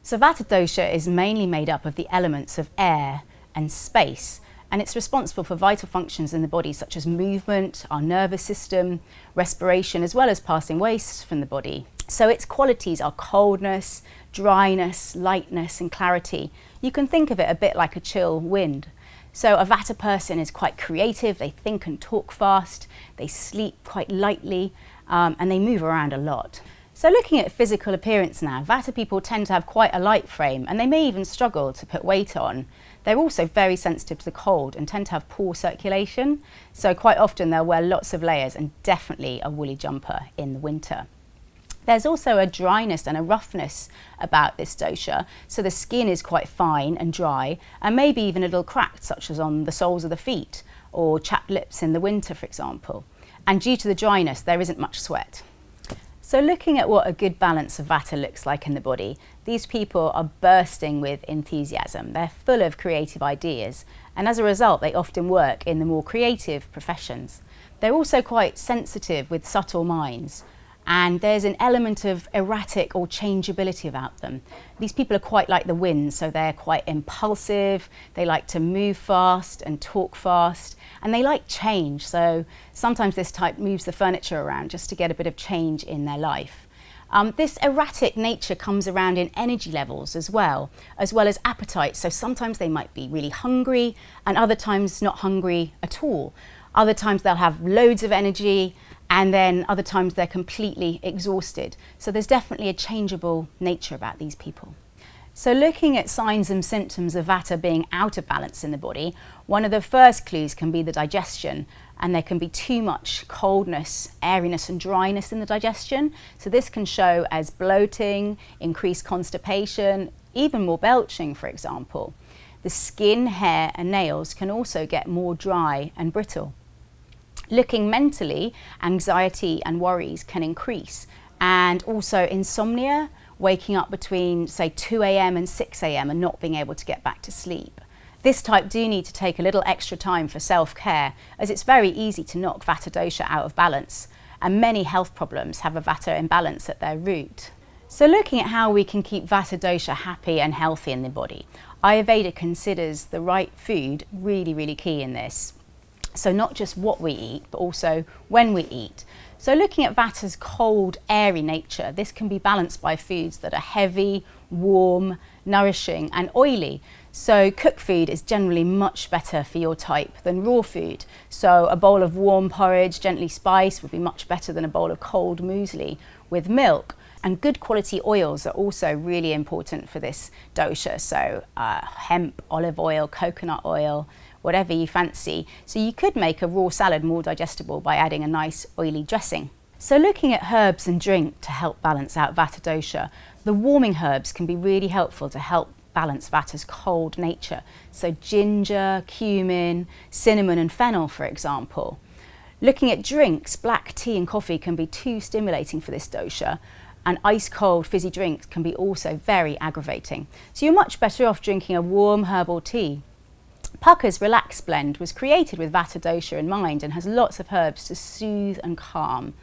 So Vata dosha is mainly made up of the elements of air and space, and it's responsible for vital functions in the body such as movement, our nervous system, respiration, as well as passing waste from the body. So its qualities are coldness, dryness, lightness and clarity. You can think of it a bit like a chill wind. So a Vata person is quite creative, they think and talk fast, they sleep quite lightly, and they move around a lot. So looking at physical appearance now, Vata people tend to have quite a light frame and they may even struggle to put weight on. They're also very sensitive to the cold and tend to have poor circulation. So quite often they'll wear lots of layers and definitely a woolly jumper in the winter. There's also a dryness and a roughness about this dosha, so the skin is quite fine and dry and maybe even a little cracked, such as on the soles of the feet or chapped lips in the winter, for example. And due to the dryness, there isn't much sweat. So looking at what a good balance of Vata looks like in the body, these people are bursting with enthusiasm. They're full of creative ideas, and as a result, they often work in the more creative professions. They're also quite sensitive with subtle minds, and there's an element of erratic or changeability about them. These people are quite like the wind, so they're quite impulsive, they like to move fast and talk fast, and they like change, so sometimes this type moves the furniture around just to get a bit of change in their life. This erratic nature comes around in energy levels as well as appetite, so sometimes they might be really hungry and other times not hungry at all. Other times they'll have loads of energy, and then other times they're completely exhausted. So there's definitely a changeable nature about these people. So looking at signs and symptoms of Vata being out of balance in the body, one of the first clues can be the digestion, and there can be too much coldness, airiness and dryness in the digestion. So this can show as bloating, increased constipation, even more belching, for example. The skin, hair and nails can also get more dry and brittle. Looking mentally, anxiety and worries can increase, and also insomnia, waking up between say 2 a.m. and 6 a.m. and not being able to get back to sleep. This type do need to take a little extra time for self-care, as it's very easy to knock Vata dosha out of balance, and many health problems have a Vata imbalance at their root. So looking at how we can keep Vata dosha happy and healthy in the body, Ayurveda considers the right food really key in this. So not just what we eat, but also when we eat. So looking at Vata's cold, airy nature, this can be balanced by foods that are heavy, warm, nourishing and oily. So cooked food is generally much better for your type than raw food. So a bowl of warm porridge, gently spiced, would be much better than a bowl of cold muesli with milk. And good quality oils are also really important for this dosha. So hemp, olive oil, coconut oil, whatever you fancy. So you could make a raw salad more digestible by adding a nice oily dressing. So looking at herbs and drink to help balance out Vata dosha, the warming herbs can be really helpful to help balance Vata's cold nature. So ginger, cumin, cinnamon and fennel, for example. Looking at drinks, black tea and coffee can be too stimulating for this dosha, and ice cold fizzy drinks can be also very aggravating. So you're much better off drinking a warm herbal tea. Pukka's Relax blend was created with Vata dosha in mind and has lots of herbs to soothe and calm.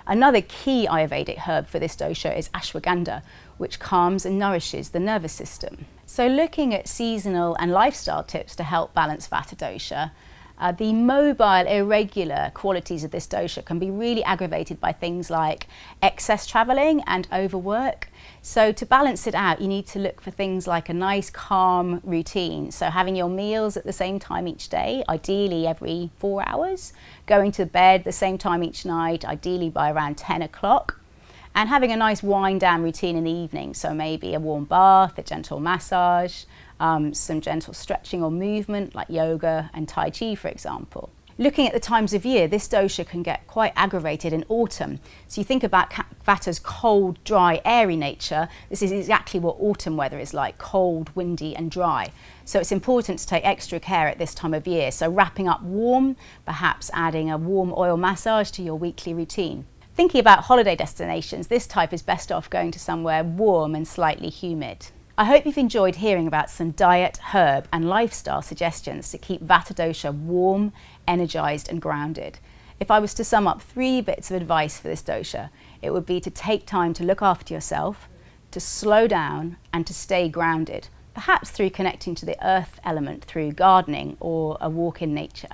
Another key Ayurvedic herb for this dosha is ashwagandha, which calms and nourishes the nervous system. So looking at seasonal and lifestyle tips to help balance Vata dosha, the mobile, irregular qualities of this dosha can be really aggravated by things like excess travelling and overwork. So to balance it out, you need to look for things like a nice calm routine. So having your meals at the same time each day, ideally every 4 hours, going to bed the same time each night, ideally by around 10 o'clock, and having a nice wind down routine in the evening. So maybe a warm bath, a gentle massage, some gentle stretching or movement like yoga and Tai Chi, for example. Looking at the times of year, this dosha can get quite aggravated in autumn. So you think about Vata's cold, dry, airy nature, this is exactly what autumn weather is like, cold, windy and dry. So it's important to take extra care at this time of year. So wrapping up warm, perhaps adding a warm oil massage to your weekly routine. Thinking about holiday destinations, this type is best off going to somewhere warm and slightly humid. I hope you've enjoyed hearing about some diet, herb and lifestyle suggestions to keep Vata dosha warm, energised and grounded. If I was to sum up 3 bits of advice for this dosha, it would be to take time to look after yourself, to slow down and to stay grounded, perhaps through connecting to the earth element through gardening or a walk in nature.